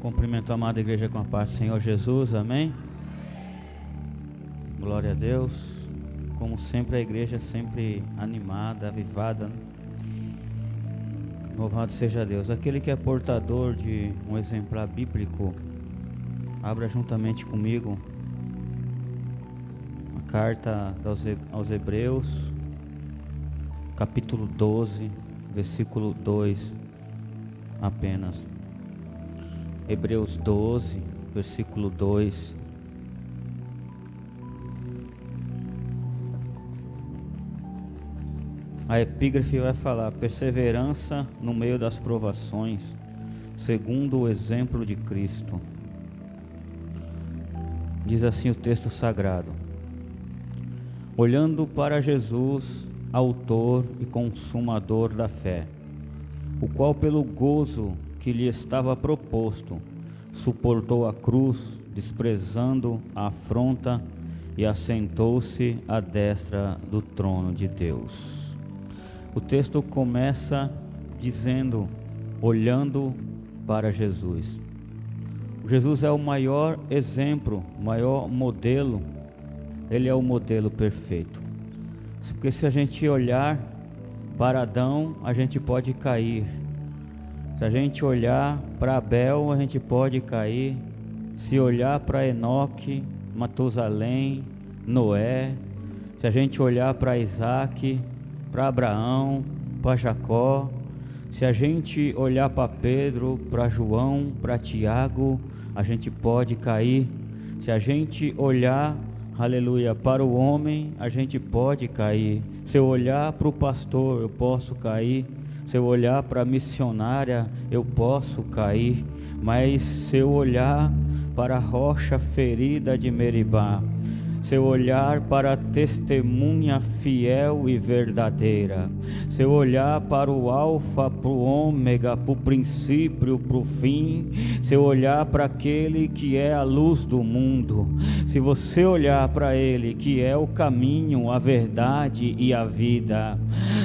Cumprimento a amada igreja com a paz do Senhor Jesus, amém? Glória a Deus. Como sempre, a igreja é sempre animada, avivada, né? Louvado seja Deus. Aquele que é portador de um exemplar bíblico, abra juntamente comigo a carta aos Hebreus, capítulo 12, versículo 2 apenas. Hebreus 12, versículo 2. A epígrafe vai falar: perseverança no meio das provações, segundo o exemplo de Cristo. Diz assim o texto sagrado: olhando para Jesus, autor e consumador da fé, o qual pelo gozo que lhe estava proposto, suportou a cruz, desprezando a afronta, e assentou-se à destra do trono de Deus. O texto começa dizendo, olhando para Jesus. Jesus é o maior exemplo, o maior modelo. Ele é o modelo perfeito. Porque se a gente olhar para Adão, a gente pode cair. Se a gente olhar para Abel, a gente pode cair. Se olhar para Enoque, Matusalém, Noé, se a gente olhar para Isaac, para Abraão, para Jacó, se a gente olhar para Pedro, para João, para Tiago, a gente pode cair. Se a gente olhar, aleluia, para o homem, a gente pode cair. Se eu olhar para o pastor, eu posso cair. Se eu olhar para a missionária, eu posso cair. Mas se eu olhar para a rocha ferida de Meribá, se eu olhar para a testemunha fiel e verdadeira, se eu olhar para o alfa, para o ômega, para o princípio, para o fim, se eu olhar para aquele que é a luz do mundo, se você olhar para ele que é o caminho, a verdade e a vida,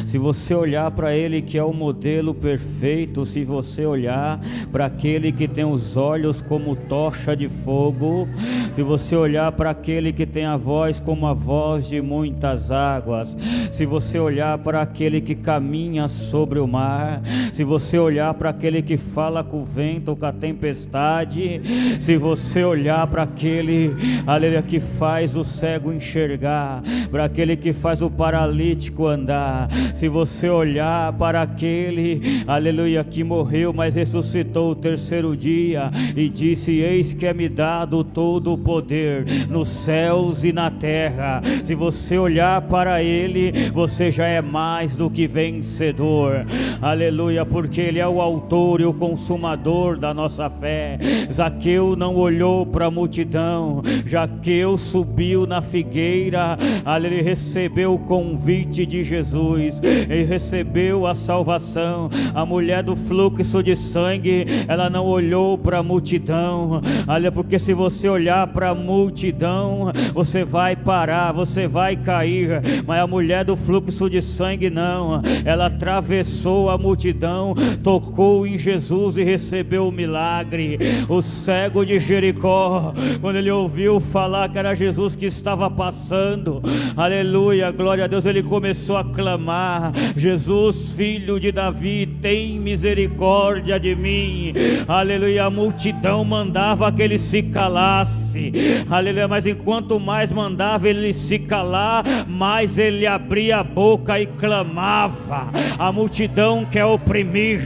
se você olhar para ele que é o modelo perfeito, se você olhar para aquele que tem os olhos como tocha de fogo, se você olhar para aquele que tem a voz como a voz de muitas águas, se você olhar para aquele que caminha sobre o mar, se você olhar para aquele que fala com o vento, com a tempestade, se você olhar para aquele, aleluia, que faz o cego enxergar, para aquele que faz o paralítico andar, se você olhar para aquele, aleluia, que morreu, mas ressuscitou o terceiro dia e disse: eis que é-me dado todo o poder nos céus e na terra. Se você olhar para ele, você já é mais do que vencedor, aleluia, porque ele é o autor e o consumador da nossa fé. Zaqueu não olhou para a multidão, Zaqueu subiu na figueira, ele recebeu o convite de Jesus, ele recebeu a salvação. A mulher do fluxo de sangue, ela não olhou para a multidão, olha, porque se você olhar para a multidão, você vai parar, você vai cair. Mas a mulher do fluxo de sangue não, ela atravessou a multidão, tocou em Jesus e recebeu o milagre. O cego de Jericó, quando ele ouviu falar que era Jesus que estava passando, aleluia, glória a Deus, ele começou a clamar: Jesus, filho de Davi, tem misericórdia de mim. Aleluia, a multidão mandava que ele se calasse, aleluia, mas enquanto mais mandava ele se calar, mais ele abria a boca e clamava. A multidão quer oprimir,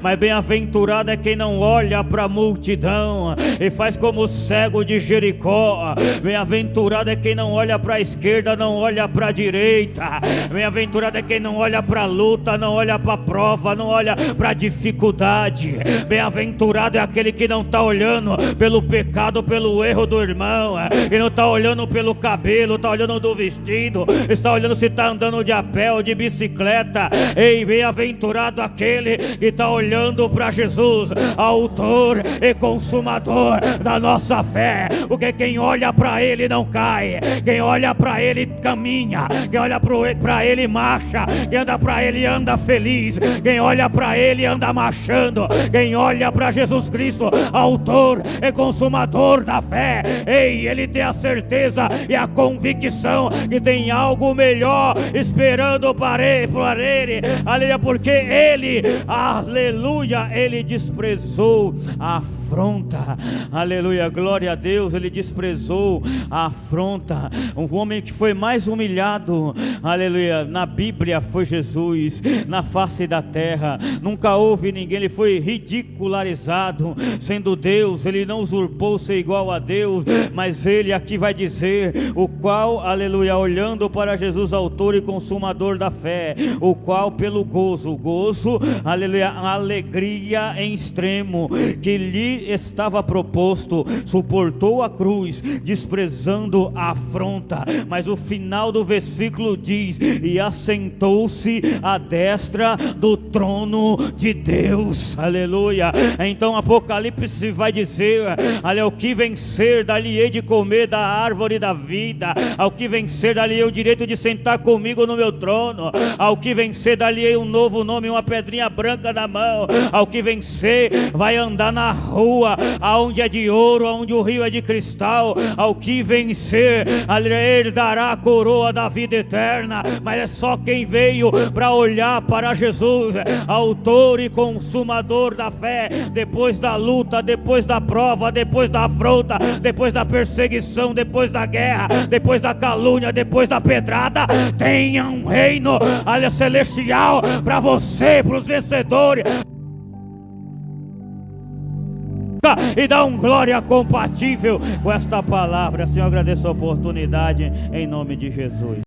mas bem-aventurado é quem não olha para a multidão e faz como o cego de Jericó. Bem-aventurado é quem não olha para a esquerda, não olha para a direita. Bem-aventurado é quem não olha para a luta, não olha para a prova, não olha para a dificuldade. Bem-aventurado é aquele que não está olhando pelo pecado, pelo erro do do irmão, e não está olhando pelo cabelo, está olhando do vestido, está olhando se está andando de a pé ou de bicicleta. Ei, bem-aventurado aquele que está olhando para Jesus, autor e consumador da nossa fé, porque quem olha para ele não cai, quem olha para ele caminha, quem olha para ele marcha, quem anda para ele anda feliz, quem olha para ele anda marchando, quem olha para Jesus Cristo, autor e consumador da fé, ei, ele tem a certeza e a convicção que tem algo melhor esperando para ele, aleluia, porque ele, aleluia, ele desprezou a afronta, aleluia, glória a Deus, ele desprezou a afronta. O homem que foi mais humilhado, aleluia, na Bíblia foi Jesus, na face da terra, nunca houve ninguém, ele foi ridicularizado, sendo Deus, ele não usurpou ser igual a Deus, mas ele aqui vai dizer, o qual, aleluia, olhando para Jesus, autor e consumador da fé, o qual pelo gozo, aleluia, alegria em extremo, que lhe estava proposto, suportou a cruz, desprezando a afronta. Mas o final do versículo diz, e assentou-se à destra do trono de Deus, aleluia. Então Apocalipse vai dizer, olha, o que vencer, dali hei de comer da árvore da vida, ao que vencer, dali hei o direito de sentar comigo no meu trono, ao que vencer, dali hei um novo nome, uma pedrinha branca na mão, ao que vencer, vai andar na rua, aonde é de ouro, aonde o rio é de cristal, ao que vencer, herdará a coroa da vida eterna. Mas é só quem veio para olhar para Jesus, autor e consumador da fé, depois da luta, depois da prova, depois da afronta, depois da perseguição, depois da guerra, depois da calúnia, depois da pedrada, tenha um reino, olha, celestial para você, para os vencedores. E dá um glória compatível com esta palavra. Senhor, agradeço a oportunidade em nome de Jesus.